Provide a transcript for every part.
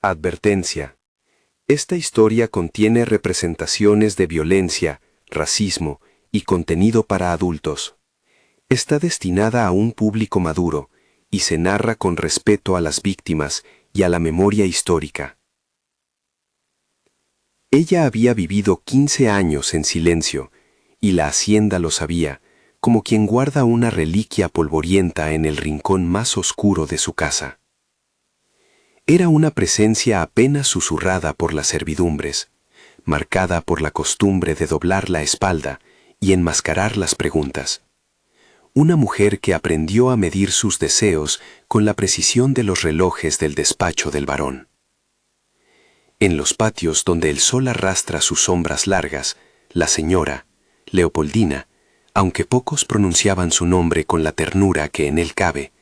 Advertencia. Esta historia contiene representaciones de violencia, racismo y contenido para adultos. Está destinada a un público maduro y se narra con respeto a las víctimas y a la memoria histórica. Ella había vivido 15 años en silencio, y la hacienda lo sabía, como quien guarda una reliquia polvorienta en el rincón más oscuro de su casa. Era una presencia apenas susurrada por las servidumbres, marcada por la costumbre de doblar la espalda y enmascarar las preguntas. Una mujer que aprendió a medir sus deseos con la precisión de los relojes del despacho del varón. En los patios donde el sol arrastra sus sombras largas, la señora, Leopoldina, aunque pocos pronunciaban su nombre con la ternura que en él cabe,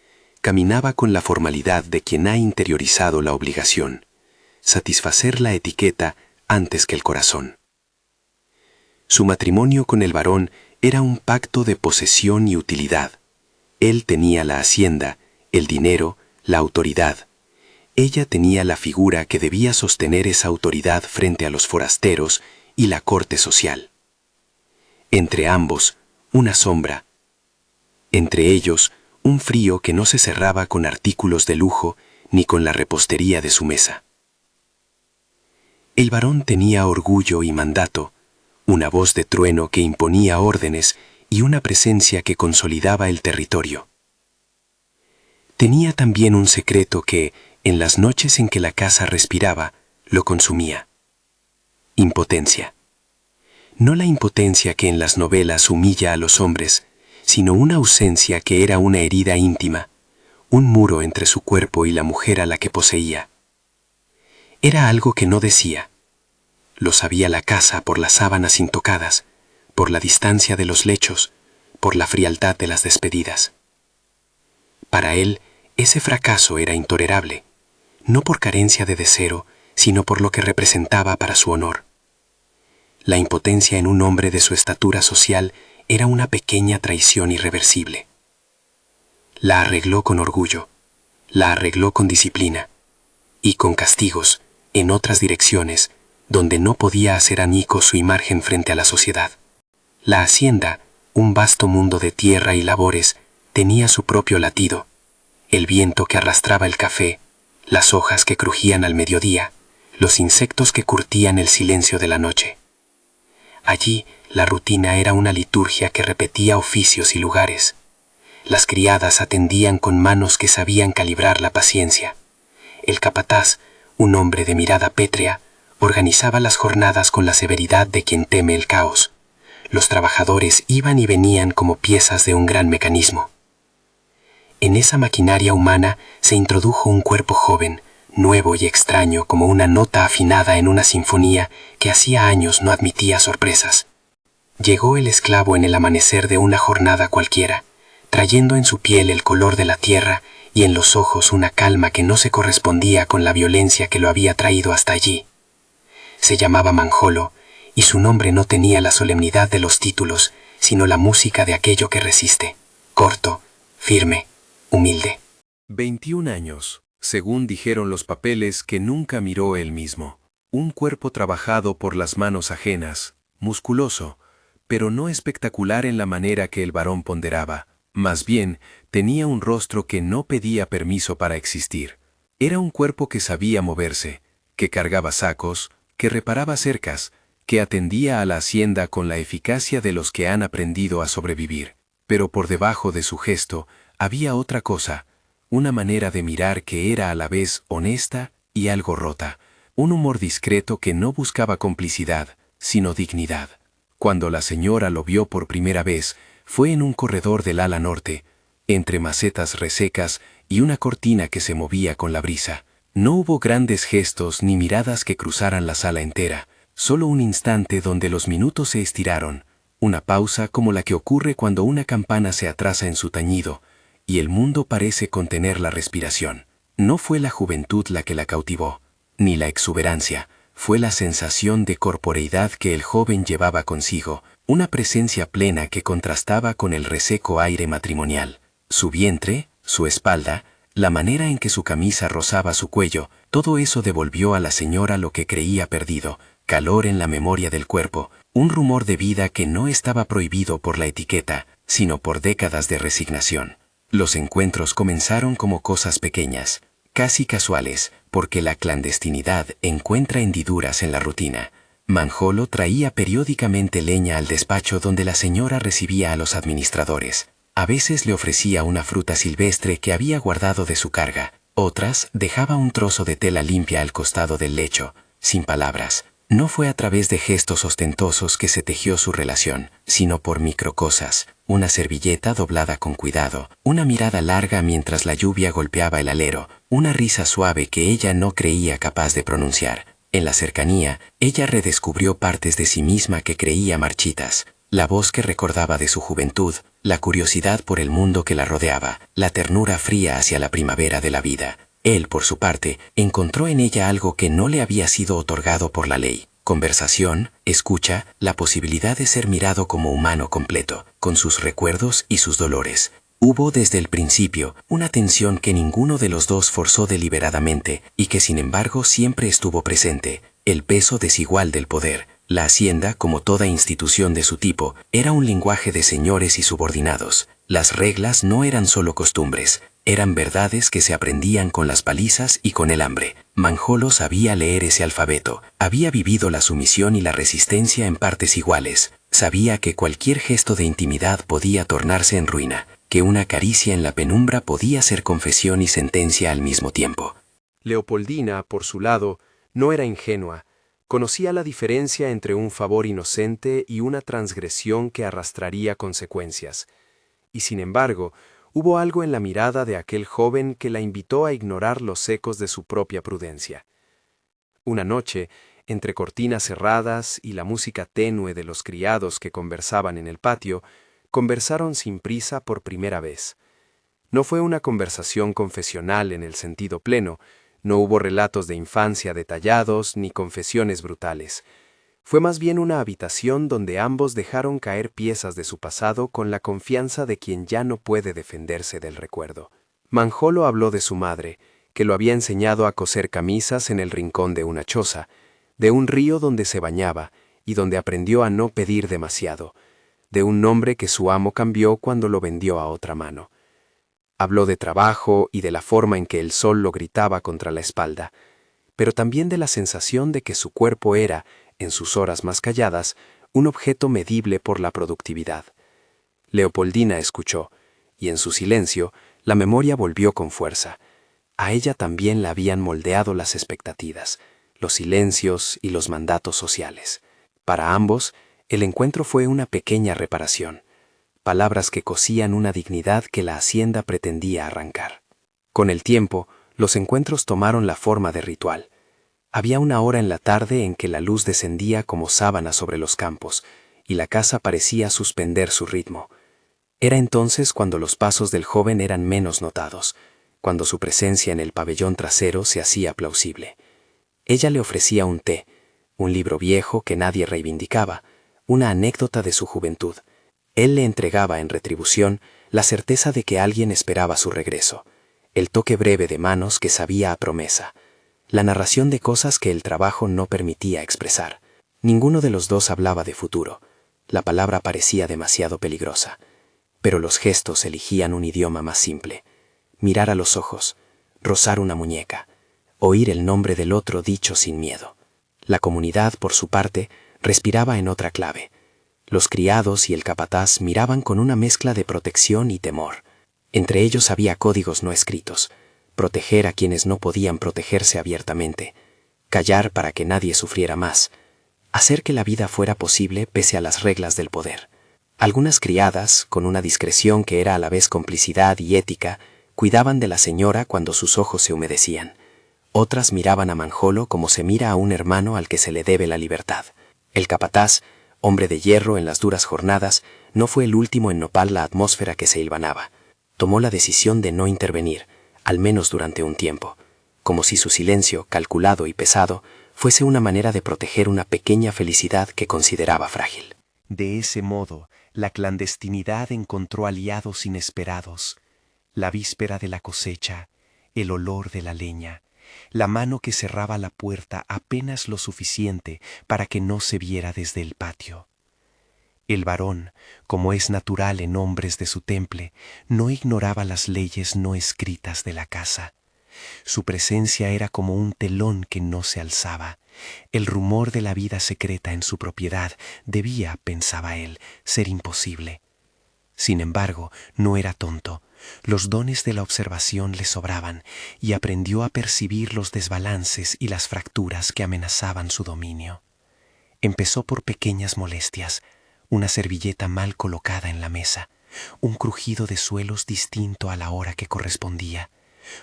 caminaba con la formalidad de quien ha interiorizado la obligación, satisfacer la etiqueta antes que el corazón. Su matrimonio con el varón era un pacto de posesión y utilidad. Él tenía la hacienda, el dinero, la autoridad. Ella tenía la figura que debía sostener esa autoridad frente a los forasteros y la corte social. Entre ambos, una sombra. Entre ellos, un frío que no se cerraba con artículos de lujo ni con la repostería de su mesa. El varón tenía orgullo y mandato, una voz de trueno que imponía órdenes y una presencia que consolidaba el territorio. Tenía también un secreto que, en las noches en que la casa respiraba, lo consumía. Impotencia. No la impotencia que en las novelas humilla a los hombres, sino una ausencia que era una herida íntima, un muro entre su cuerpo y la mujer a la que poseía. Era algo que no decía. Lo sabía la casa por las sábanas intocadas, por la distancia de los lechos, por la frialdad de las despedidas. Para él, ese fracaso era intolerable, no por carencia de deseo, sino por lo que representaba para su honor. La impotencia en un hombre de su estatura social era una pequeña traición irreversible. La arregló con orgullo, la arregló con disciplina y con castigos en otras direcciones donde no podía hacer añicos su imagen frente a la sociedad. La hacienda, un vasto mundo de tierra y labores, tenía su propio latido, el viento que arrastraba el café, las hojas que crujían al mediodía, los insectos que curtían el silencio de la noche. Allí, la rutina era una liturgia que repetía oficios y lugares. Las criadas atendían con manos que sabían calibrar la paciencia. El capataz, un hombre de mirada pétrea, organizaba las jornadas con la severidad de quien teme el caos. Los trabajadores iban y venían como piezas de un gran mecanismo. En esa maquinaria humana se introdujo un cuerpo joven, nuevo y extraño como una nota afinada en una sinfonía que hacía años no admitía sorpresas. Llegó el esclavo en el amanecer de una jornada cualquiera, trayendo en su piel el color de la tierra y en los ojos una calma que no se correspondía con la violencia que lo había traído hasta allí. Se llamaba Manjolo, y su nombre no tenía la solemnidad de los títulos, sino la música de aquello que resiste, corto, firme, humilde. 21 años, según dijeron los papeles que nunca miró él mismo. Un cuerpo trabajado por las manos ajenas, musculoso, pero no espectacular en la manera que el varón ponderaba. Más bien, tenía un rostro que no pedía permiso para existir. Era un cuerpo que sabía moverse, que cargaba sacos, que reparaba cercas, que atendía a la hacienda con la eficacia de los que han aprendido a sobrevivir. Pero por debajo de su gesto había otra cosa, una manera de mirar que era a la vez honesta y algo rota, un humor discreto que no buscaba complicidad, sino dignidad. Cuando la señora lo vio por primera vez, fue en un corredor del ala norte, entre macetas resecas y una cortina que se movía con la brisa. No hubo grandes gestos ni miradas que cruzaran la sala entera, solo un instante donde los minutos se estiraron, una pausa como la que ocurre cuando una campana se atrasa en su tañido, y el mundo parece contener la respiración. No fue la juventud la que la cautivó, ni la exuberancia, fue la sensación de corporeidad que el joven llevaba consigo, una presencia plena que contrastaba con el reseco aire matrimonial. Su vientre, su espalda, la manera en que su camisa rozaba su cuello, todo eso devolvió a la señora lo que creía perdido, calor en la memoria del cuerpo, un rumor de vida que no estaba prohibido por la etiqueta, sino por décadas de resignación. Los encuentros comenzaron como cosas pequeñas, casi casuales, porque la clandestinidad encuentra hendiduras en la rutina. Manjolo traía periódicamente leña al despacho donde la señora recibía a los administradores. A veces le ofrecía una fruta silvestre que había guardado de su carga, otras dejaba un trozo de tela limpia al costado del lecho, sin palabras. No fue a través de gestos ostentosos que se tejió su relación, sino por microcosas, una servilleta doblada con cuidado, una mirada larga mientras la lluvia golpeaba el alero, una risa suave que ella no creía capaz de pronunciar. En la cercanía, ella redescubrió partes de sí misma que creía marchitas, la voz que recordaba de su juventud, la curiosidad por el mundo que la rodeaba, la ternura fría hacia la primavera de la vida. Él, por su parte, encontró en ella algo que no le había sido otorgado por la ley: conversación, escucha, la posibilidad de ser mirado como humano completo, con sus recuerdos y sus dolores. Hubo desde el principio una tensión que ninguno de los dos forzó deliberadamente y que sin embargo siempre estuvo presente: el peso desigual del poder. La hacienda, como toda institución de su tipo, era un lenguaje de señores y subordinados. Las reglas no eran solo costumbres, eran verdades que se aprendían con las palizas y con el hambre. Manjolo sabía leer ese alfabeto, había vivido la sumisión y la resistencia en partes iguales, sabía que cualquier gesto de intimidad podía tornarse en ruina, que una caricia en la penumbra podía ser confesión y sentencia al mismo tiempo. Leopoldina, por su lado, no era ingenua. Conocía la diferencia entre un favor inocente y una transgresión que arrastraría consecuencias. Y sin embargo, hubo algo en la mirada de aquel joven que la invitó a ignorar los ecos de su propia prudencia. Una noche, entre cortinas cerradas y la música tenue de los criados que conversaban en el patio, conversaron sin prisa por primera vez. No fue una conversación confesional en el sentido pleno, no hubo relatos de infancia detallados ni confesiones brutales. Fue más bien una habitación donde ambos dejaron caer piezas de su pasado con la confianza de quien ya no puede defenderse del recuerdo. Manjolo habló de su madre, que lo había enseñado a coser camisas en el rincón de una choza, de un río donde se bañaba y donde aprendió a no pedir demasiado, de un nombre que su amo cambió cuando lo vendió a otra mano. Habló de trabajo y de la forma en que el sol lo gritaba contra la espalda, pero también de la sensación de que su cuerpo era, en sus horas más calladas, un objeto medible por la productividad. Leopoldina escuchó, y en su silencio, la memoria volvió con fuerza. A ella también la habían moldeado las expectativas, los silencios y los mandatos sociales. Para ambos, el encuentro fue una pequeña reparación, palabras que cosían una dignidad que la hacienda pretendía arrancar. Con el tiempo, los encuentros tomaron la forma de ritual. Había una hora en la tarde en que la luz descendía como sábana sobre los campos, y la casa parecía suspender su ritmo. Era entonces cuando los pasos del joven eran menos notados, cuando su presencia en el pabellón trasero se hacía plausible. Ella le ofrecía un té, un libro viejo que nadie reivindicaba, una anécdota de su juventud. Él le entregaba en retribución la certeza de que alguien esperaba su regreso, el toque breve de manos que sabía a promesa, la narración de cosas que el trabajo no permitía expresar. Ninguno de los dos hablaba de futuro. La palabra parecía demasiado peligrosa, pero los gestos elegían un idioma más simple: mirar a los ojos, rozar una muñeca, oír el nombre del otro dicho sin miedo. La comunidad, por su parte, respiraba en otra clave. Los criados y el capataz miraban con una mezcla de protección y temor. Entre ellos había códigos no escritos: proteger a quienes no podían protegerse abiertamente, callar para que nadie sufriera más, hacer que la vida fuera posible pese a las reglas del poder. Algunas criadas, con una discreción que era a la vez complicidad y ética, cuidaban de la señora cuando sus ojos se humedecían. Otras miraban a Manjolo como se mira a un hermano al que se le debe la libertad. El capataz, hombre de hierro en las duras jornadas, no fue el último en nopar la atmósfera que se hilvanaba. Tomó la decisión de no intervenir, al menos durante un tiempo, como si su silencio, calculado y pesado, fuese una manera de proteger una pequeña felicidad que consideraba frágil. De ese modo, la clandestinidad encontró aliados inesperados. La víspera de la cosecha, el olor de la leña, la mano que cerraba la puerta apenas lo suficiente para que no se viera desde el patio. El varón, como es natural en hombres de su temple, no ignoraba las leyes no escritas de la casa. Su presencia era como un telón que no se alzaba. El rumor de la vida secreta en su propiedad debía, pensaba él, ser imposible. Sin embargo, no era tonto. Los dones de la observación le sobraban y aprendió a percibir los desbalances y las fracturas que amenazaban su dominio. Empezó por pequeñas molestias, una servilleta mal colocada en la mesa, un crujido de suelos distinto a la hora que correspondía,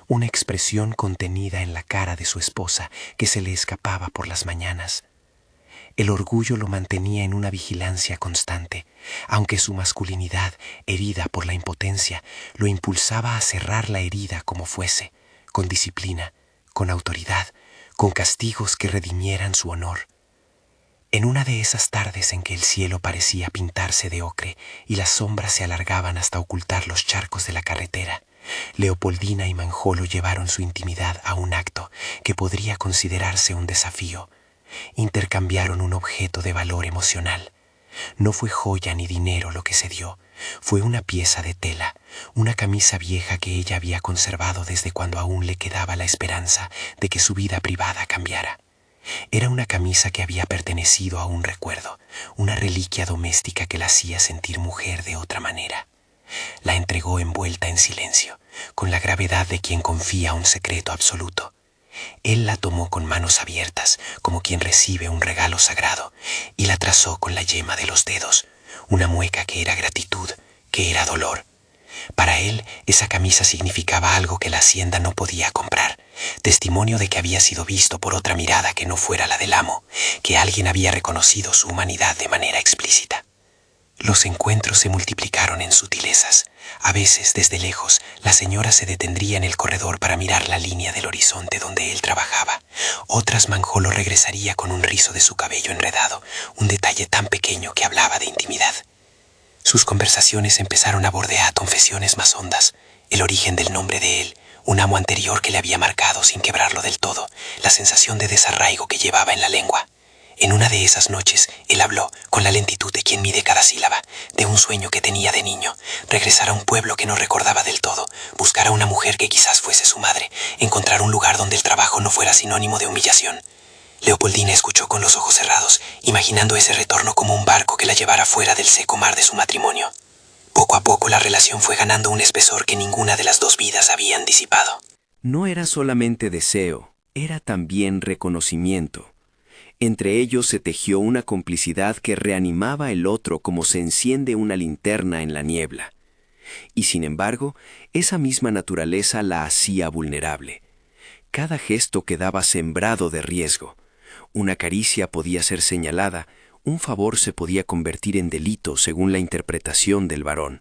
una expresión contenida en la cara de su esposa que se le escapaba por las mañanas. El orgullo lo mantenía en una vigilancia constante, aunque su masculinidad, herida por la impotencia, lo impulsaba a cerrar la herida como fuese, con disciplina, con autoridad, con castigos que redimieran su honor. En una de esas tardes en que el cielo parecía pintarse de ocre y las sombras se alargaban hasta ocultar los charcos de la carretera, Leopoldina y Manjolo llevaron su intimidad a un acto que podría considerarse un desafío. Intercambiaron un objeto de valor emocional. No fue joya ni dinero lo que se dio, fue una pieza de tela, una camisa vieja que ella había conservado desde cuando aún le quedaba la esperanza de que su vida privada cambiara. Era una camisa que había pertenecido a un recuerdo, una reliquia doméstica que la hacía sentir mujer de otra manera. La entregó envuelta en silencio, con la gravedad de quien confía un secreto absoluto. Él la tomó con manos abiertas, como quien recibe un regalo sagrado, y la trazó con la yema de los dedos, una mueca que era gratitud, que era dolor. Para él, esa camisa significaba algo que la hacienda no podía comprar, testimonio de que había sido visto por otra mirada que no fuera la del amo, que alguien había reconocido su humanidad de manera explícita. Los encuentros se multiplicaron en sutilezas. A veces, desde lejos, la señora se detendría en el corredor para mirar la línea del horizonte donde él trabajaba. Otras, Manjolo regresaría con un rizo de su cabello enredado, un detalle tan pequeño que hablaba de intimidad. Sus conversaciones empezaron a bordear confesiones más hondas, el origen del nombre de él, un amo anterior que le había marcado sin quebrarlo del todo, la sensación de desarraigo que llevaba en la lengua. En una de esas noches, él habló, con la lentitud de quien mide cada sílaba, de un sueño que tenía de niño, regresar a un pueblo que no recordaba del todo, buscar a una mujer que quizás fuese su madre, encontrar un lugar donde el trabajo no fuera sinónimo de humillación. Leopoldina escuchó con los ojos cerrados, imaginando ese retorno como un barco que la llevara fuera del seco mar de su matrimonio. Poco a poco la relación fue ganando un espesor que ninguna de las dos vidas habían disipado. No era solamente deseo, era también reconocimiento. Entre ellos se tejió una complicidad que reanimaba el otro como se enciende una linterna en la niebla. Y sin embargo, esa misma naturaleza la hacía vulnerable. Cada gesto quedaba sembrado de riesgo. Una caricia podía ser señalada, un favor se podía convertir en delito según la interpretación del varón.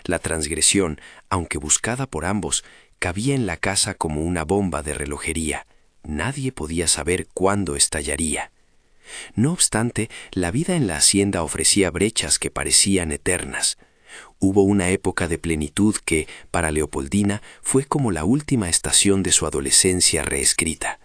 La transgresión, aunque buscada por ambos, cabía en la casa como una bomba de relojería. Nadie podía saber cuándo estallaría. No obstante, la vida en la hacienda ofrecía brechas que parecían eternas. Hubo una época de plenitud que, para Leopoldina, fue como la última estación de su adolescencia reescrita.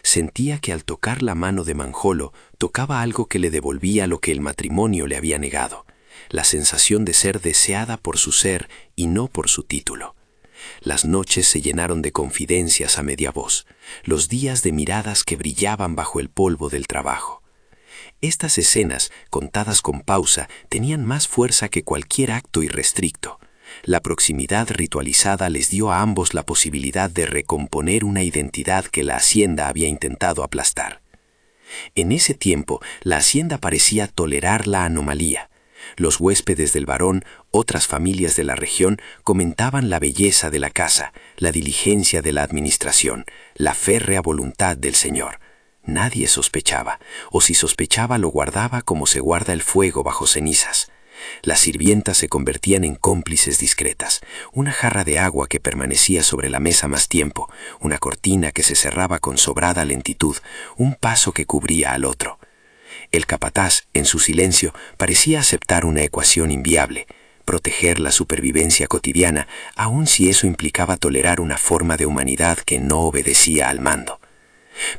Sentía que al tocar la mano de Manjolo, tocaba algo que le devolvía lo que el matrimonio le había negado, la sensación de ser deseada por su ser y no por su título. Las noches se llenaron de confidencias a media voz, los días de miradas que brillaban bajo el polvo del trabajo. Estas escenas, contadas con pausa, tenían más fuerza que cualquier acto irrestricto. La proximidad ritualizada les dio a ambos la posibilidad de recomponer una identidad que la hacienda había intentado aplastar. En ese tiempo, la hacienda parecía tolerar la anomalía. Los huéspedes del varón, otras familias de la región, comentaban la belleza de la casa, la diligencia de la administración, la férrea voluntad del señor. Nadie sospechaba, o si sospechaba lo guardaba como se guarda el fuego bajo cenizas. Las sirvientas se convertían en cómplices discretas, una jarra de agua que permanecía sobre la mesa más tiempo, una cortina que se cerraba con sobrada lentitud, un paso que cubría al otro. El capataz, en su silencio, parecía aceptar una ecuación inviable, proteger la supervivencia cotidiana, aun si eso implicaba tolerar una forma de humanidad que no obedecía al mando.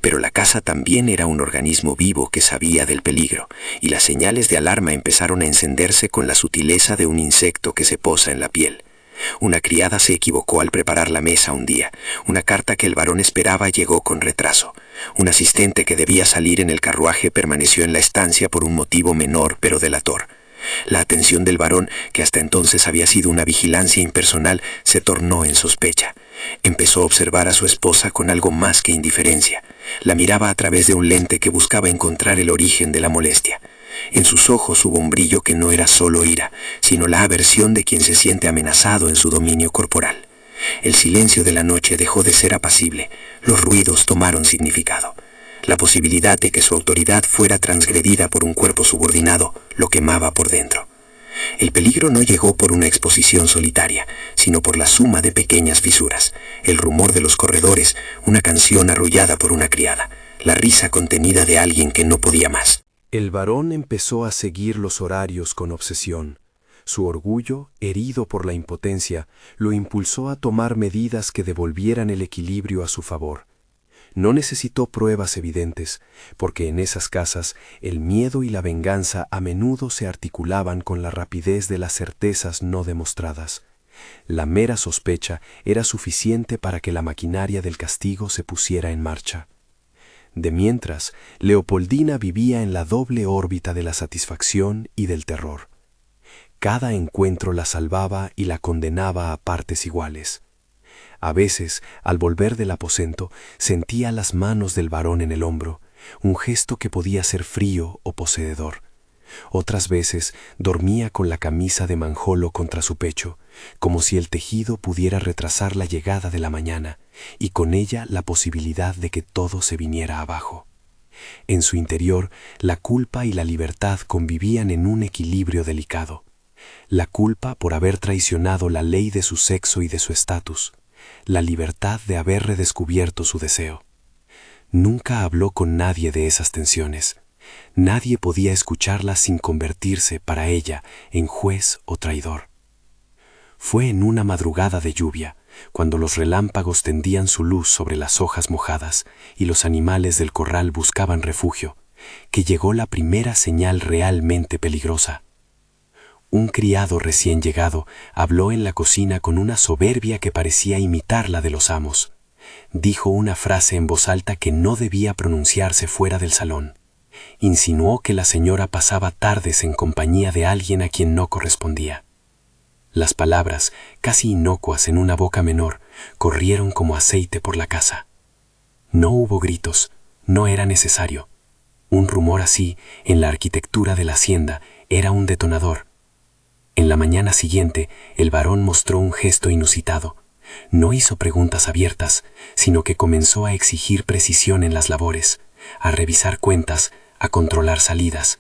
Pero la casa también era un organismo vivo que sabía del peligro, y las señales de alarma empezaron a encenderse con la sutileza de un insecto que se posa en la piel. Una criada se equivocó al preparar la mesa un día. Una carta que el varón esperaba llegó con retraso. Un asistente que debía salir en el carruaje permaneció en la estancia por un motivo menor pero delator. La atención del varón, que hasta entonces había sido una vigilancia impersonal, se tornó en sospecha. Empezó a observar a su esposa con algo más que indiferencia. La miraba a través de un lente que buscaba encontrar el origen de la molestia. En sus ojos hubo un brillo que no era solo ira, sino la aversión de quien se siente amenazado en su dominio corporal. El silencio de la noche dejó de ser apacible. Los ruidos tomaron significado. La posibilidad de que su autoridad fuera transgredida por un cuerpo subordinado lo quemaba por dentro. El peligro no llegó por una exposición solitaria, sino por la suma de pequeñas fisuras, el rumor de los corredores, una canción arrullada por una criada, la risa contenida de alguien que no podía más. El varón empezó a seguir los horarios con obsesión. Su orgullo, herido por la impotencia, lo impulsó a tomar medidas que devolvieran el equilibrio a su favor. No necesitó pruebas evidentes, porque en esas casas el miedo y la venganza a menudo se articulaban con la rapidez de las certezas no demostradas. La mera sospecha era suficiente para que la maquinaria del castigo se pusiera en marcha. De mientras, Leopoldina vivía en la doble órbita de la satisfacción y del terror. Cada encuentro la salvaba y la condenaba a partes iguales. A veces, al volver del aposento, sentía las manos del varón en el hombro, un gesto que podía ser frío o poseedor. Otras veces dormía con la camisa de manjolo contra su pecho, como si el tejido pudiera retrasar la llegada de la mañana, y con ella la posibilidad de que todo se viniera abajo. En su interior, la culpa y la libertad convivían en un equilibrio delicado. La culpa por haber traicionado la ley de su sexo y de su estatus, la libertad de haber redescubierto su deseo. Nunca habló con nadie de esas tensiones. Nadie podía escucharla sin convertirse para ella en juez o traidor. Fue en una madrugada de lluvia, cuando los relámpagos tendían su luz sobre las hojas mojadas y los animales del corral buscaban refugio, que llegó la primera señal realmente peligrosa. Un criado recién llegado habló en la cocina con una soberbia que parecía imitar la de los amos. Dijo una frase en voz alta que no debía pronunciarse fuera del salón. Insinuó que la señora pasaba tardes en compañía de alguien a quien no correspondía. Las palabras, casi inocuas en una boca menor, corrieron como aceite por la casa. No hubo gritos, no era necesario. Un rumor así, en la arquitectura de la hacienda, era un detonador. En la mañana siguiente, el varón mostró un gesto inusitado. No hizo preguntas abiertas, sino que comenzó a exigir precisión en las labores, a revisar cuentas, a controlar salidas.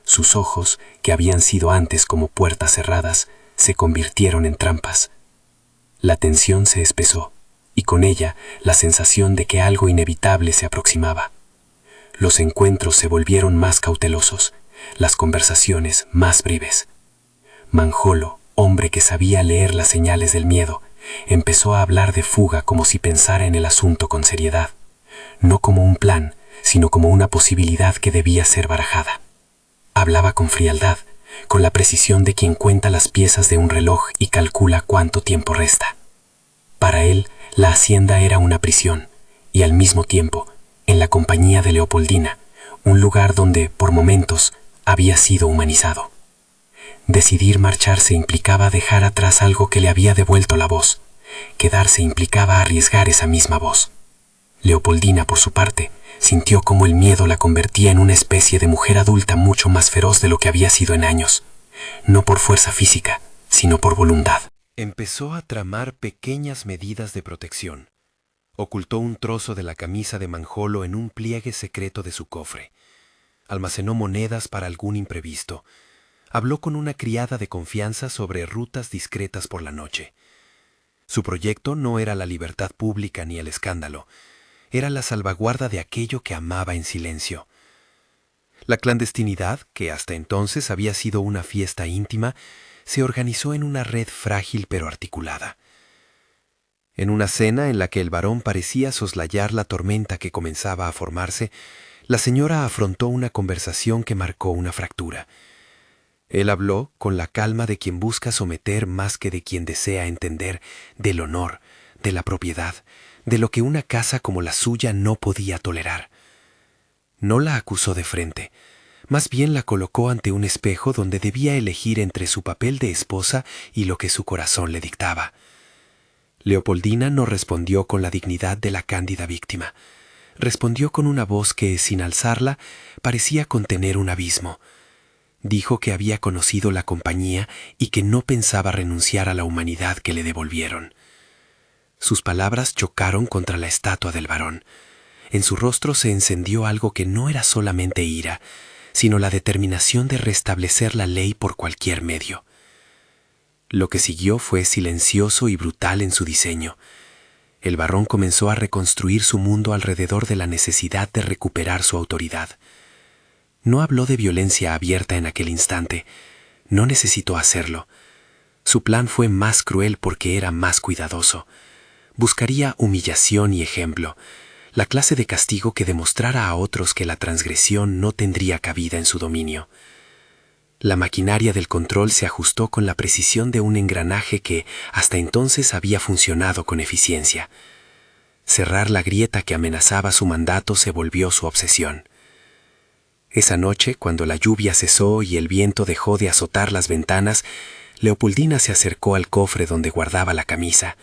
Sus ojos, que habían sido antes como puertas cerradas, se convirtieron en trampas. La tensión se espesó, y con ella la sensación de que algo inevitable se aproximaba. Los encuentros se volvieron más cautelosos, las conversaciones más breves. Manjolo, hombre que sabía leer las señales del miedo, empezó a hablar de fuga como si pensara en el asunto con seriedad, no como un plan, sino como una posibilidad que debía ser barajada. Hablaba con frialdad, con la precisión de quien cuenta las piezas de un reloj y calcula cuánto tiempo resta. Para él, la hacienda era una prisión, y al mismo tiempo, en la compañía de Leopoldina, un lugar donde, por momentos, había sido humanizado. Decidir marcharse implicaba dejar atrás algo que le había devuelto la voz. Quedarse implicaba arriesgar esa misma voz. Leopoldina, por su parte, sintió cómo el miedo la convertía en una especie de mujer adulta mucho más feroz de lo que había sido en años, no por fuerza física, sino por voluntad. Empezó a tramar pequeñas medidas de protección. Ocultó un trozo de la camisa de manjolo en un pliegue secreto de su cofre. Almacenó monedas para algún imprevisto. Habló con una criada de confianza sobre rutas discretas por la noche. Su proyecto no era la libertad pública ni el escándalo. Era la salvaguarda de aquello que amaba en silencio. La clandestinidad, que hasta entonces había sido una fiesta íntima, se organizó en una red frágil pero articulada. En una cena en la que el varón parecía soslayar la tormenta que comenzaba a formarse, la señora afrontó una conversación que marcó una fractura. Él habló con la calma de quien busca someter más que de quien desea entender, del honor, de la propiedad, de lo que una casa como la suya no podía tolerar. No la acusó de frente, más bien la colocó ante un espejo donde debía elegir entre su papel de esposa y lo que su corazón le dictaba. Leopoldina no respondió con la dignidad de la cándida víctima. Respondió con una voz que, sin alzarla, parecía contener un abismo. Dijo que había conocido la compañía y que no pensaba renunciar a la humanidad que le devolvieron. Sus palabras chocaron contra la estatua del varón. En su rostro se encendió algo que no era solamente ira, sino la determinación de restablecer la ley por cualquier medio. Lo que siguió fue silencioso y brutal en su diseño. El varón comenzó a reconstruir su mundo alrededor de la necesidad de recuperar su autoridad. No habló de violencia abierta en aquel instante. No necesitó hacerlo. Su plan fue más cruel porque era más cuidadoso. Buscaría humillación y ejemplo, la clase de castigo que demostrara a otros que la transgresión no tendría cabida en su dominio. La maquinaria del control se ajustó con la precisión de un engranaje que hasta entonces había funcionado con eficiencia. Cerrar la grieta que amenazaba su mandato se volvió su obsesión. Esa noche, cuando la lluvia cesó y el viento dejó de azotar las ventanas, Leopoldina se acercó al cofre donde guardaba la camisa.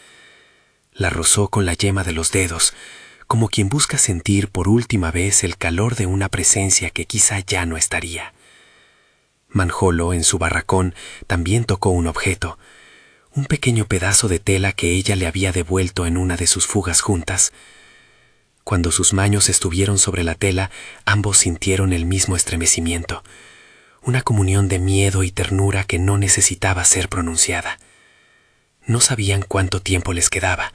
La rozó con la yema de los dedos, como quien busca sentir por última vez el calor de una presencia que quizá ya no estaría. Manjolo, en su barracón, también tocó un objeto, un pequeño pedazo de tela que ella le había devuelto en una de sus fugas juntas. Cuando sus manos estuvieron sobre la tela, ambos sintieron el mismo estremecimiento, una comunión de miedo y ternura que no necesitaba ser pronunciada. No sabían cuánto tiempo les quedaba.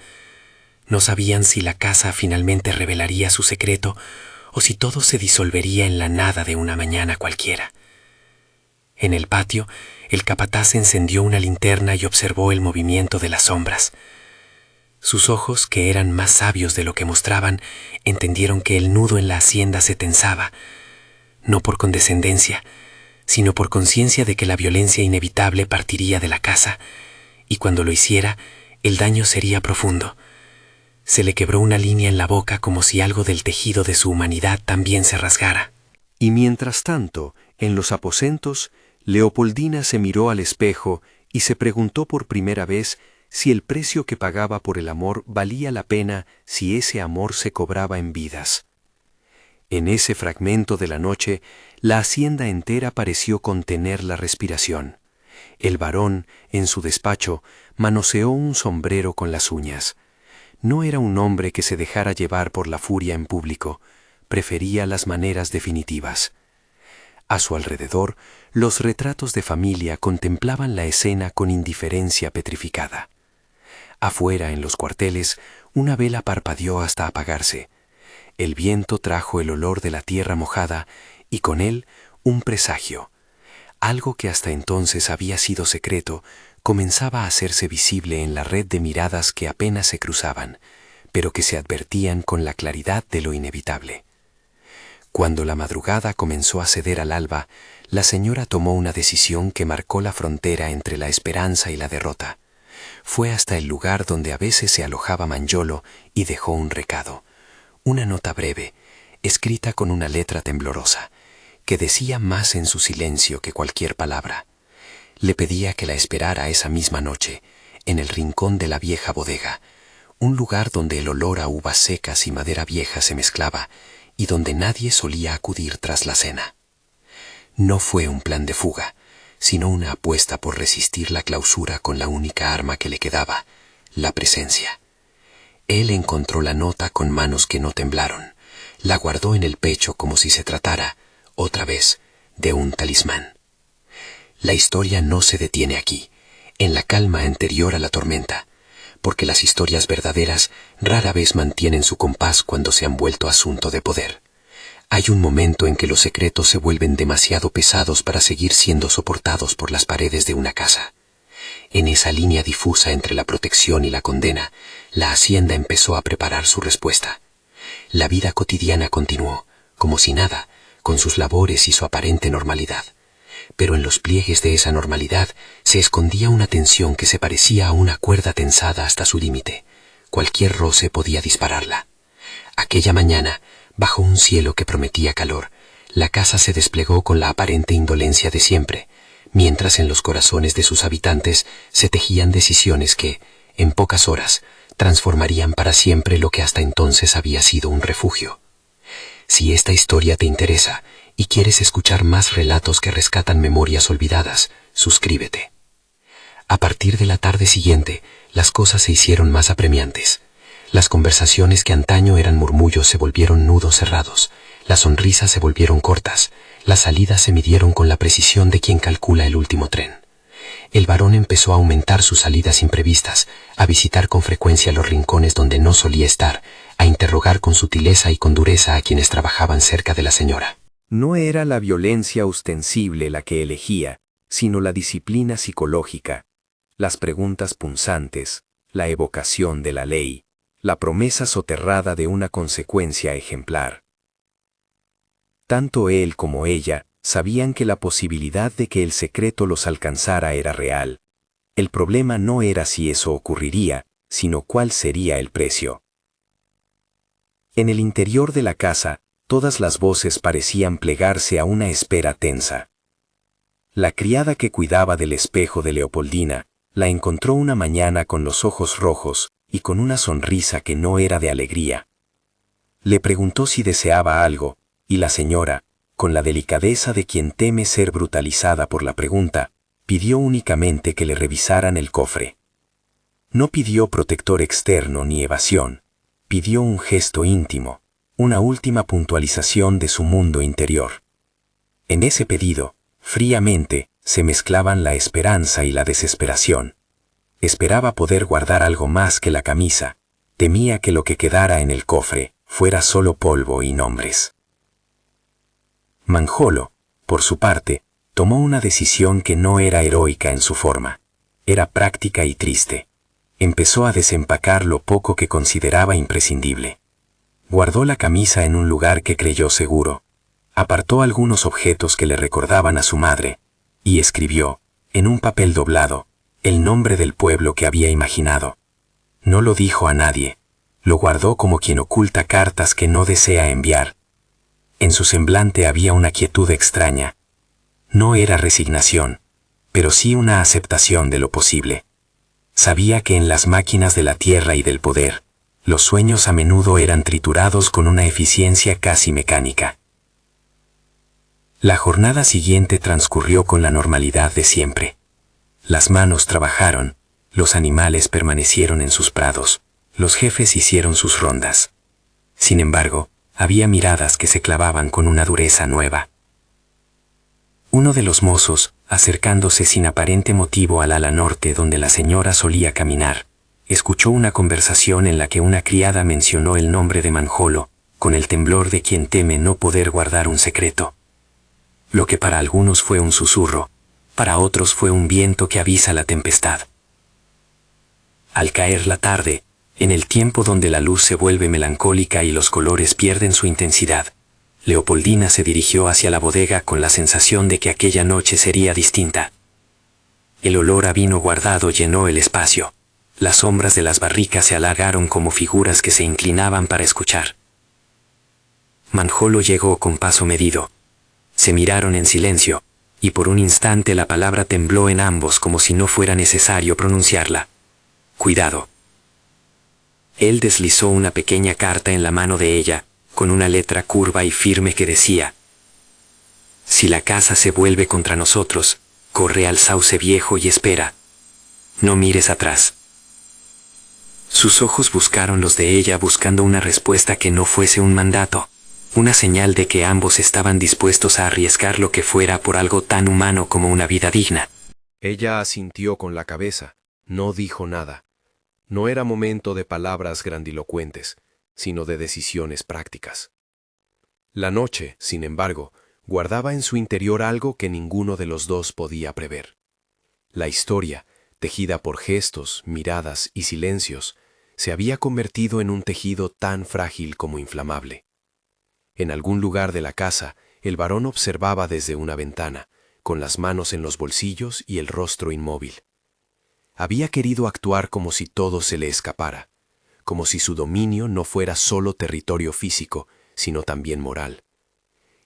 No sabían si la casa finalmente revelaría su secreto o si todo se disolvería en la nada de una mañana cualquiera. En el patio, el capataz encendió una linterna y observó el movimiento de las sombras. Sus ojos, que eran más sabios de lo que mostraban, entendieron que el nudo en la hacienda se tensaba, no por condescendencia, sino por conciencia de que la violencia inevitable partiría de la casa, y cuando lo hiciera, el daño sería profundo. Se le quebró una línea en la boca como si algo del tejido de su humanidad también se rasgara. Y mientras tanto, en los aposentos, Leopoldina se miró al espejo y se preguntó por primera vez si el precio que pagaba por el amor valía la pena si ese amor se cobraba en vidas. En ese fragmento de la noche, la hacienda entera pareció contener la respiración. El varón, en su despacho, manoseó un sombrero con las uñas. No era un hombre que se dejara llevar por la furia en público, prefería las maneras definitivas. A su alrededor, los retratos de familia contemplaban la escena con indiferencia petrificada. Afuera, en los cuarteles, una vela parpadeó hasta apagarse. El viento trajo el olor de la tierra mojada y con él un presagio. Algo que hasta entonces había sido secreto comenzaba a hacerse visible en la red de miradas que apenas se cruzaban, pero que se advertían con la claridad de lo inevitable. Cuando la madrugada comenzó a ceder al alba, la señora tomó una decisión que marcó la frontera entre la esperanza y la derrota. Fue hasta el lugar donde a veces se alojaba Mangiolo y dejó un recado, una nota breve, escrita con una letra temblorosa, que decía más en su silencio que cualquier palabra. Le pedía que la esperara esa misma noche, en el rincón de la vieja bodega, un lugar donde el olor a uvas secas y madera vieja se mezclaba y donde nadie solía acudir tras la cena. No fue un plan de fuga, sino una apuesta por resistir la clausura con la única arma que le quedaba, la presencia. Él encontró la nota con manos que no temblaron, la guardó en el pecho como si se tratara, otra vez, de un talismán. La historia no se detiene aquí, en la calma anterior a la tormenta, porque las historias verdaderas rara vez mantienen su compás cuando se han vuelto asunto de poder. Hay un momento en que los secretos se vuelven demasiado pesados para seguir siendo soportados por las paredes de una casa. en esa línea difusa entre la protección y la condena, la hacienda empezó a preparar su respuesta. La vida cotidiana continuó, como si nada, con sus labores y su aparente normalidad. Pero en los pliegues de esa normalidad se escondía una tensión que se parecía a una cuerda tensada hasta su límite. Cualquier roce podía dispararla. Aquella mañana, bajo un cielo que prometía calor, la casa se desplegó con la aparente indolencia de siempre, mientras en los corazones de sus habitantes se tejían decisiones que, en pocas horas, transformarían para siempre lo que hasta entonces había sido un refugio. Si esta historia te interesa y quieres escuchar más relatos que rescatan memorias olvidadas, suscríbete. A partir de la tarde siguiente, las cosas se hicieron más apremiantes. Las conversaciones que antaño eran murmullos se volvieron nudos cerrados, las sonrisas se volvieron cortas, las salidas se midieron con la precisión de quien calcula el último tren. El varón empezó a aumentar sus salidas imprevistas, a visitar con frecuencia los rincones donde no solía estar, a interrogar con sutileza y con dureza a quienes trabajaban cerca de la señora. No era la violencia ostensible la que elegía, sino la disciplina psicológica, las preguntas punzantes, la evocación de la ley, la promesa soterrada de una consecuencia ejemplar. Tanto él como ella sabían que la posibilidad de que el secreto los alcanzara era real. El problema no era si eso ocurriría, sino cuál sería el precio. En el interior de la casa, todas las voces parecían plegarse a una espera tensa. La criada que cuidaba del espejo de Leopoldina la encontró una mañana con los ojos rojos y con una sonrisa que no era de alegría. Le preguntó si deseaba algo, y la señora, con la delicadeza de quien teme ser brutalizada por la pregunta, pidió únicamente que le revisaran el cofre. No pidió protector externo ni evasión, pidió un gesto íntimo, una última puntualización de su mundo interior. En ese pedido, fríamente, se mezclaban la esperanza y la desesperación. Esperaba poder guardar algo más que la camisa, temía que lo que quedara en el cofre fuera solo polvo y nombres. Manjolo, por su parte, tomó una decisión que no era heroica en su forma, era práctica y triste. Empezó a desempacar lo poco que consideraba imprescindible. Guardó la camisa en un lugar que creyó seguro, apartó algunos objetos que le recordaban a su madre, y escribió, en un papel doblado, el nombre del pueblo que había imaginado. No lo dijo a nadie, lo guardó como quien oculta cartas que no desea enviar. En su semblante había una quietud extraña. No era resignación, pero sí una aceptación de lo posible. Sabía que en las máquinas de la tierra y del poder, los sueños a menudo eran triturados con una eficiencia casi mecánica. La jornada siguiente transcurrió con la normalidad de siempre. Las manos trabajaron, los animales permanecieron en sus prados, los jefes hicieron sus rondas. Sin embargo, había miradas que se clavaban con una dureza nueva. Uno de los mozos, acercándose sin aparente motivo al ala norte donde la señora solía caminar, escuchó una conversación en la que una criada mencionó el nombre de Manjolo, con el temblor de quien teme no poder guardar un secreto. Lo que para algunos fue un susurro, para otros fue un viento que avisa la tempestad. Al caer la tarde, en el tiempo donde la luz se vuelve melancólica y los colores pierden su intensidad, Leopoldina se dirigió hacia la bodega con la sensación de que aquella noche sería distinta. El olor a vino guardado llenó el espacio. Las sombras de las barricas se alargaron como figuras que se inclinaban para escuchar. Manjolo llegó con paso medido. Se miraron en silencio, y por un instante la palabra tembló en ambos como si no fuera necesario pronunciarla. Cuidado. Él deslizó una pequeña carta en la mano de ella, con una letra curva y firme que decía: si la casa se vuelve contra nosotros, corre al sauce viejo y espera. No mires atrás. Sus ojos buscaron los de ella buscando una respuesta que no fuese un mandato, una señal de que ambos estaban dispuestos a arriesgar lo que fuera por algo tan humano como una vida digna. Ella asintió con la cabeza, no dijo nada. No era momento de palabras grandilocuentes, sino de decisiones prácticas. La noche, sin embargo, guardaba en su interior algo que ninguno de los dos podía prever. La historia, tejida por gestos, miradas y silencios, se había convertido en un tejido tan frágil como inflamable. En algún lugar de la casa, el varón observaba desde una ventana, con las manos en los bolsillos y el rostro inmóvil. Había querido actuar como si todo se le escapara, como si su dominio no fuera solo territorio físico, sino también moral.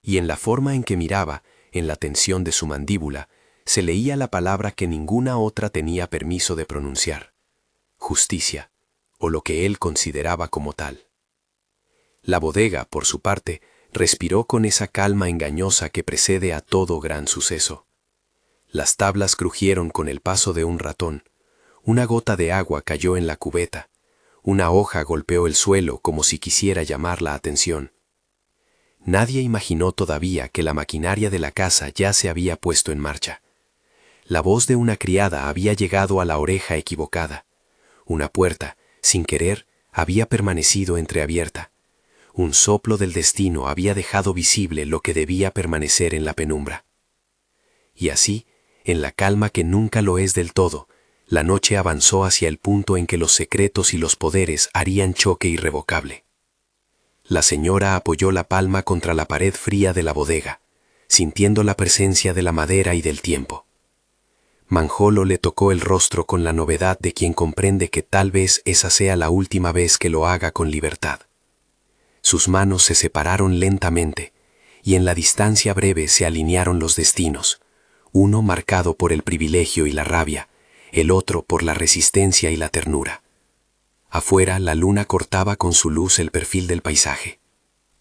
Y en la forma en que miraba, en la tensión de su mandíbula, se leía la palabra que ninguna otra tenía permiso de pronunciar: justicia, o lo que él consideraba como tal. La bodega, por su parte, respiró con esa calma engañosa que precede a todo gran suceso. Las tablas crujieron con el paso de un ratón, una gota de agua cayó en la cubeta, una hoja golpeó el suelo como si quisiera llamar la atención. Nadie imaginó todavía que la maquinaria de la casa ya se había puesto en marcha. La voz de una criada había llegado a la oreja equivocada. Una puerta, sin querer, había permanecido entreabierta. Un soplo del destino había dejado visible lo que debía permanecer en la penumbra. Y así, en la calma que nunca lo es del todo, la noche avanzó hacia el punto en que los secretos y los poderes harían choque irrevocable. La señora apoyó la palma contra la pared fría de la bodega, sintiendo la presencia de la madera y del tiempo. Manjolo le tocó el rostro con la novedad de quien comprende que tal vez esa sea la última vez que lo haga con libertad. Sus manos se separaron lentamente, y en la distancia breve se alinearon los destinos, uno marcado por el privilegio y la rabia, el otro por la resistencia y la ternura. Afuera, la luna cortaba con su luz el perfil del paisaje.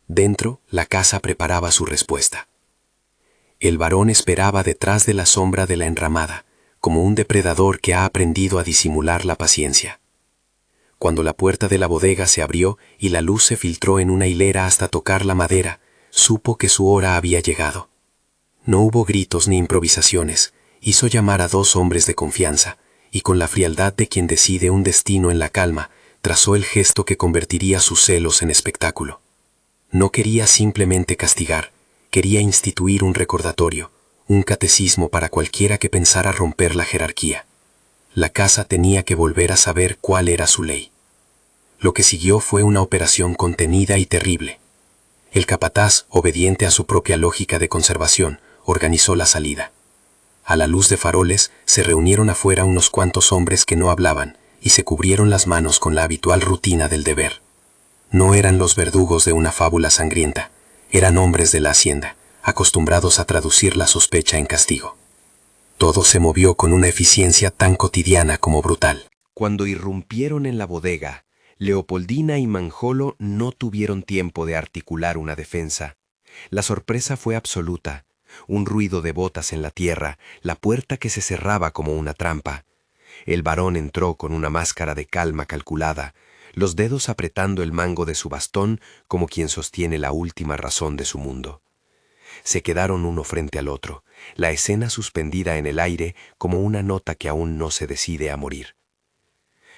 Dentro, la casa preparaba su respuesta. El varón esperaba detrás de la sombra de la enramada, como un depredador que ha aprendido a disimular la paciencia. Cuando la puerta de la bodega se abrió y la luz se filtró en una hilera hasta tocar la madera, supo que su hora había llegado. No hubo gritos ni improvisaciones, hizo llamar a dos hombres de confianza, y con la frialdad de quien decide un destino en la calma, trazó el gesto que convertiría sus celos en espectáculo. No quería simplemente castigar, quería instituir un recordatorio, un catecismo para cualquiera que pensara romper la jerarquía. La casa tenía que volver a saber cuál era su ley. Lo que siguió fue una operación contenida y terrible. El capataz, obediente a su propia lógica de conservación, organizó la salida. A la luz de faroles, se reunieron afuera unos cuantos hombres que no hablaban y se cubrieron las manos con la habitual rutina del deber. No eran los verdugos de una fábula sangrienta, eran hombres de la hacienda, acostumbrados a traducir la sospecha en castigo. Todo se movió con una eficiencia tan cotidiana como brutal. Cuando irrumpieron en la bodega, Leopoldina y Manjolo no tuvieron tiempo de articular una defensa. La sorpresa fue absoluta. Un ruido de botas en la tierra, la puerta que se cerraba como una trampa. El varón entró con una máscara de calma calculada, los dedos apretando el mango de su bastón como quien sostiene la última razón de su mundo. Se quedaron uno frente al otro, la escena suspendida en el aire como una nota que aún no se decide a morir.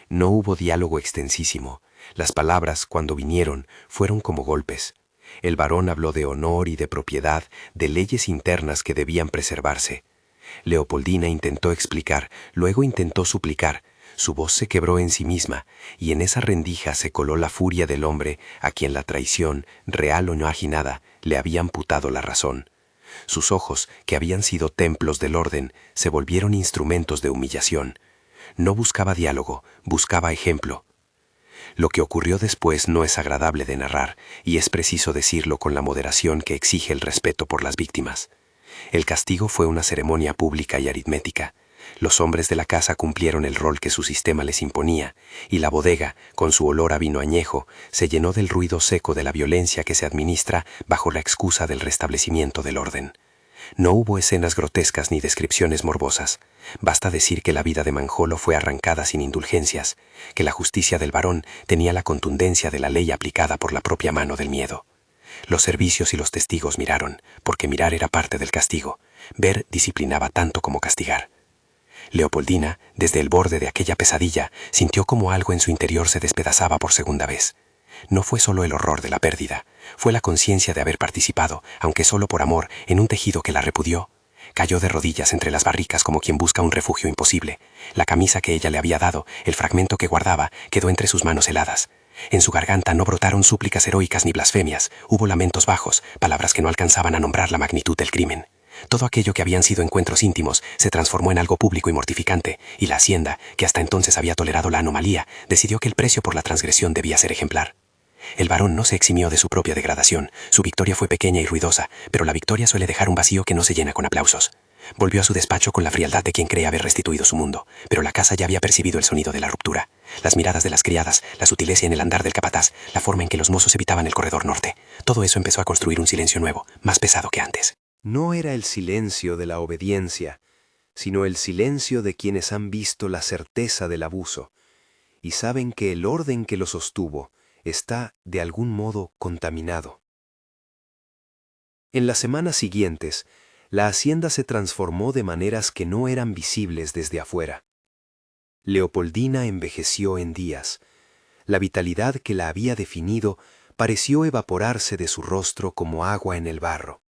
No hubo diálogo extensísimo. Las palabras, cuando vinieron, fueron como golpes. El varón habló de honor y de propiedad, de leyes internas que debían preservarse. Leopoldina intentó explicar, luego intentó suplicar. Su voz se quebró en sí misma, y en esa rendija se coló la furia del hombre a quien la traición, real o no aginada, le había amputado la razón. Sus ojos, que habían sido templos del orden, se volvieron instrumentos de humillación. No buscaba diálogo, buscaba ejemplo. Lo que ocurrió después no es agradable de narrar, y es preciso decirlo con la moderación que exige el respeto por las víctimas. El castigo fue una ceremonia pública y aritmética. Los hombres de la casa cumplieron el rol que su sistema les imponía, y la bodega, con su olor a vino añejo, se llenó del ruido seco de la violencia que se administra bajo la excusa del restablecimiento del orden. No hubo escenas grotescas ni descripciones morbosas. Basta decir que la vida de Manjolo fue arrancada sin indulgencias, que la justicia del varón tenía la contundencia de la ley aplicada por la propia mano del miedo. Los servicios y los testigos miraron, porque mirar era parte del castigo. Ver disciplinaba tanto como castigar. Leopoldina, desde el borde de aquella pesadilla, sintió como algo en su interior se despedazaba por segunda vez. No fue solo el horror de la pérdida, fue la conciencia de haber participado, aunque solo por amor, en un tejido que la repudió. Cayó de rodillas entre las barricas como quien busca un refugio imposible. La camisa que ella le había dado, el fragmento que guardaba, quedó entre sus manos heladas. En su garganta no brotaron súplicas heroicas ni blasfemias, hubo lamentos bajos, palabras que no alcanzaban a nombrar la magnitud del crimen. Todo aquello que habían sido encuentros íntimos se transformó en algo público y mortificante, y la hacienda, que hasta entonces había tolerado la anomalía, decidió que el precio por la transgresión debía ser ejemplar. El varón no se eximió de su propia degradación. Su victoria fue pequeña y ruidosa, pero la victoria suele dejar un vacío que no se llena con aplausos. Volvió a su despacho con la frialdad de quien cree haber restituido su mundo, pero la casa ya había percibido el sonido de la ruptura. Las miradas de las criadas, la sutileza en el andar del capataz, la forma en que los mozos evitaban el corredor norte, todo eso empezó a construir un silencio nuevo, más pesado que antes. No era el silencio de la obediencia, sino el silencio de quienes han visto la certeza del abuso y saben que el orden que lo sostuvo está, de algún modo, contaminado. En las semanas siguientes, la hacienda se transformó de maneras que no eran visibles desde afuera. Leopoldina envejeció en días. La vitalidad que la había definido pareció evaporarse de su rostro como agua en el barro.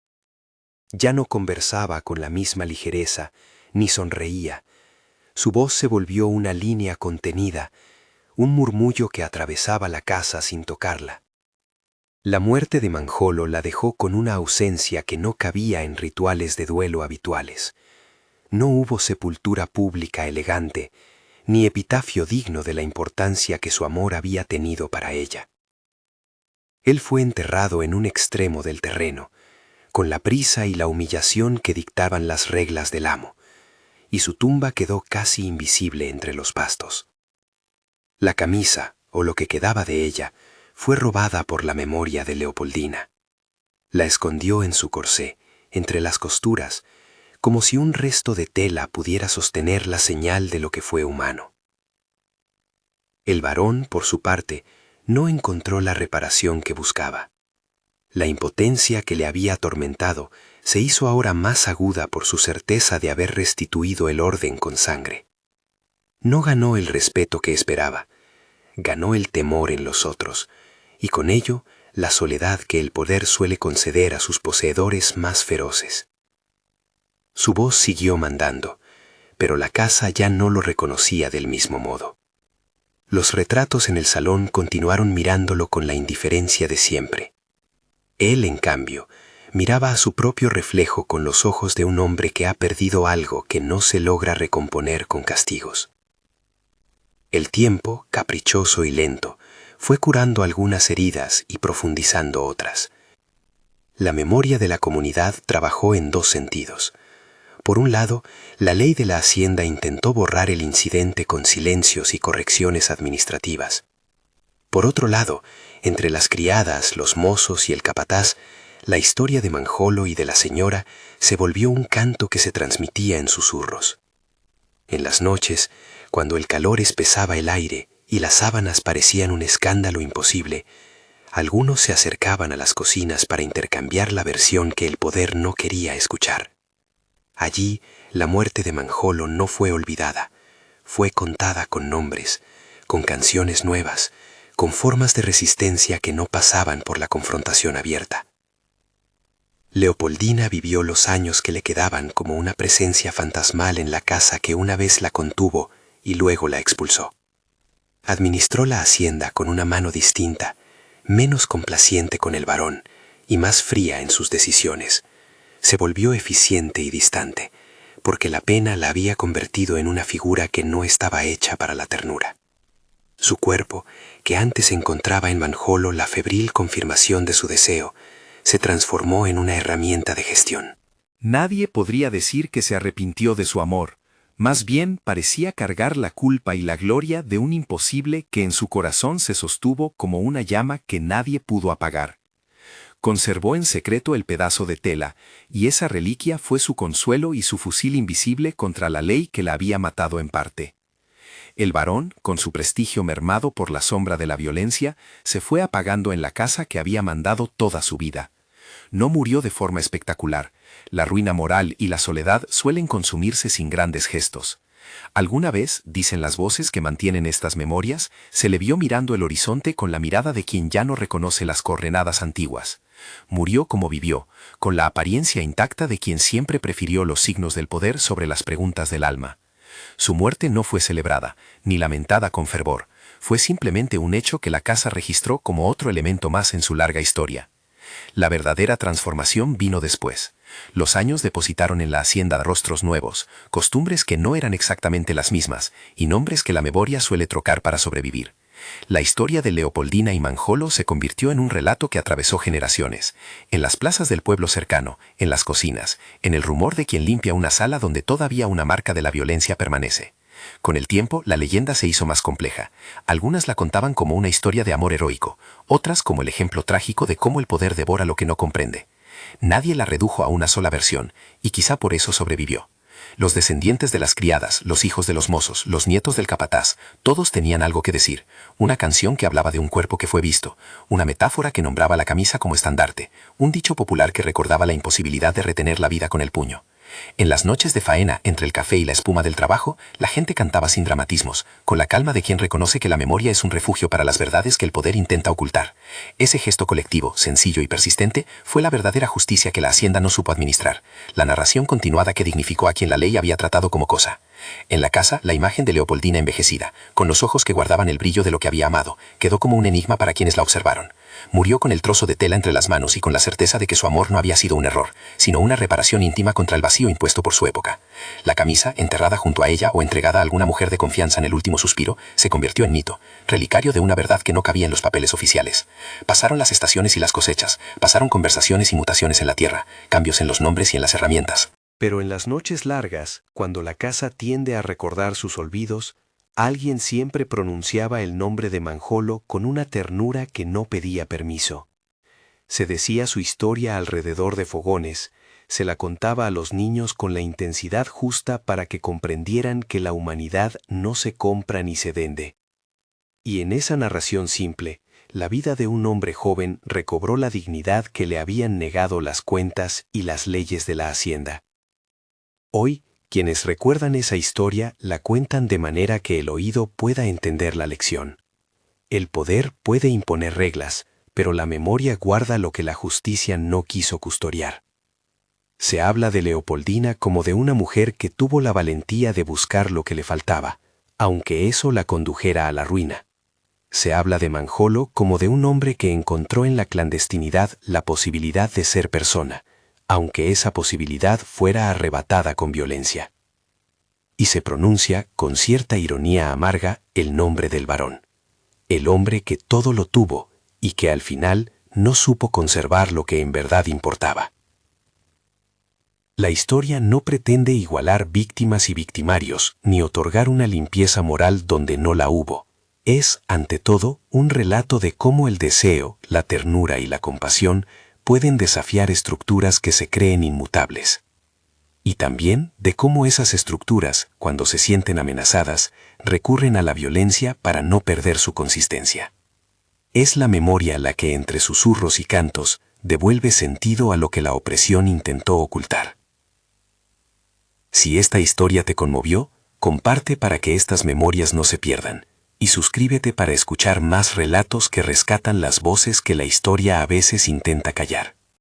Ya no conversaba con la misma ligereza, ni sonreía. Su voz se volvió una línea contenida, un murmullo que atravesaba la casa sin tocarla. La muerte de Manjolo la dejó con una ausencia que no cabía en rituales de duelo habituales. No hubo sepultura pública elegante, ni epitafio digno de la importancia que su amor había tenido para ella. Él fue enterrado en un extremo del terreno, con la prisa y la humillación que dictaban las reglas del amo, y su tumba quedó casi invisible entre los pastos. La camisa, o lo que quedaba de ella, fue robada por la memoria de Leopoldina. La escondió en su corsé, entre las costuras, como si un resto de tela pudiera sostener la señal de lo que fue humano. El varón, por su parte, no encontró la reparación que buscaba. La impotencia que le había atormentado se hizo ahora más aguda por su certeza de haber restituido el orden con sangre. No ganó el respeto que esperaba, ganó el temor en los otros, y con ello la soledad que el poder suele conceder a sus poseedores más feroces. Su voz siguió mandando, pero la casa ya no lo reconocía del mismo modo. Los retratos en el salón continuaron mirándolo con la indiferencia de siempre. Él, en cambio, miraba a su propio reflejo con los ojos de un hombre que ha perdido algo que no se logra recomponer con castigos. El tiempo, caprichoso y lento, fue curando algunas heridas y profundizando otras. La memoria de la comunidad trabajó en dos sentidos. Por un lado, la ley de la hacienda intentó borrar el incidente con silencios y correcciones administrativas. Por otro lado, entre las criadas, los mozos y el capataz, la historia de Manjolo y de la señora se volvió un canto que se transmitía en susurros. En las noches, cuando el calor espesaba el aire y las sábanas parecían un escándalo imposible, algunos se acercaban a las cocinas para intercambiar la versión que el poder no quería escuchar. Allí, la muerte de Manjolo no fue olvidada, fue contada con nombres, con canciones nuevas, con formas de resistencia que no pasaban por la confrontación abierta. Leopoldina vivió los años que le quedaban como una presencia fantasmal en la casa que una vez la contuvo y luego la expulsó. Administró la hacienda con una mano distinta, menos complaciente con el varón y más fría en sus decisiones. Se volvió eficiente y distante, porque la pena la había convertido en una figura que no estaba hecha para la ternura. Su cuerpo, que antes encontraba en Manjolo la febril confirmación de su deseo, se transformó en una herramienta de gestión. Nadie podría decir que se arrepintió de su amor, más bien parecía cargar la culpa y la gloria de un imposible que en su corazón se sostuvo como una llama que nadie pudo apagar. Conservó en secreto el pedazo de tela, y esa reliquia fue su consuelo y su fusil invisible contra la ley que la había matado en parte. El varón, con su prestigio mermado por la sombra de la violencia, se fue apagando en la casa que había mandado toda su vida. No murió de forma espectacular. La ruina moral y la soledad suelen consumirse sin grandes gestos. Alguna vez, dicen las voces que mantienen estas memorias, se le vio mirando el horizonte con la mirada de quien ya no reconoce las coordenadas antiguas. Murió como vivió, con la apariencia intacta de quien siempre prefirió los signos del poder sobre las preguntas del alma. Su muerte no fue celebrada, ni lamentada con fervor, fue simplemente un hecho que la casa registró como otro elemento más en su larga historia. La verdadera transformación vino después. Los años depositaron en la hacienda rostros nuevos, costumbres que no eran exactamente las mismas, y nombres que la memoria suele trocar para sobrevivir. La historia de Leopoldina y Manjolo se convirtió en un relato que atravesó generaciones, en las plazas del pueblo cercano, en las cocinas, en el rumor de quien limpia una sala donde todavía una marca de la violencia permanece. Con el tiempo, la leyenda se hizo más compleja. Algunas la contaban como una historia de amor heroico, otras como el ejemplo trágico de cómo el poder devora lo que no comprende. Nadie la redujo a una sola versión, y quizá por eso sobrevivió. Los descendientes de las criadas, los hijos de los mozos, los nietos del capataz, todos tenían algo que decir. Una canción que hablaba de un cuerpo que fue visto, una metáfora que nombraba la camisa como estandarte, un dicho popular que recordaba la imposibilidad de retener la vida con el puño. En las noches de faena, entre el café y la espuma del trabajo, la gente cantaba sin dramatismos, con la calma de quien reconoce que la memoria es un refugio para las verdades que el poder intenta ocultar. Ese gesto colectivo, sencillo y persistente, fue la verdadera justicia que la hacienda no supo administrar, la narración continuada que dignificó a quien la ley había tratado como cosa. En la casa, la imagen de Leopoldina envejecida, con los ojos que guardaban el brillo de lo que había amado, quedó como un enigma para quienes la observaron. Murió con el trozo de tela entre las manos y con la certeza de que su amor no había sido un error, sino una reparación íntima contra el vacío impuesto por su época. La camisa, enterrada junto a ella o entregada a alguna mujer de confianza en el último suspiro, se convirtió en mito, relicario de una verdad que no cabía en los papeles oficiales. Pasaron las estaciones y las cosechas, pasaron conversaciones y mutaciones en la tierra, cambios en los nombres y en las herramientas. Pero en las noches largas, cuando la casa tiende a recordar sus olvidos, alguien siempre pronunciaba el nombre de Manjolo con una ternura que no pedía permiso. Se decía su historia alrededor de fogones, se la contaba a los niños con la intensidad justa para que comprendieran que la humanidad no se compra ni se vende. Y en esa narración simple, la vida de un hombre joven recobró la dignidad que le habían negado las cuentas y las leyes de la hacienda. Hoy, quienes recuerdan esa historia la cuentan de manera que el oído pueda entender la lección. El poder puede imponer reglas, pero la memoria guarda lo que la justicia no quiso custodiar. Se habla de Leopoldina como de una mujer que tuvo la valentía de buscar lo que le faltaba, aunque eso la condujera a la ruina. Se habla de Manjolo como de un hombre que encontró en la clandestinidad la posibilidad de ser persona, aunque esa posibilidad fuera arrebatada con violencia. Y se pronuncia, con cierta ironía amarga, el nombre del varón. El hombre que todo lo tuvo y que al final no supo conservar lo que en verdad importaba. La historia no pretende igualar víctimas y victimarios, ni otorgar una limpieza moral donde no la hubo. Es, ante todo, un relato de cómo el deseo, la ternura y la compasión pueden desafiar estructuras que se creen inmutables. Y también de cómo esas estructuras, cuando se sienten amenazadas, recurren a la violencia para no perder su consistencia. Es la memoria la que, entre susurros y cantos, devuelve sentido a lo que la opresión intentó ocultar. Si esta historia te conmovió, comparte para que estas memorias no se pierdan, y suscríbete para escuchar más relatos que rescatan las voces que la historia a veces intenta callar.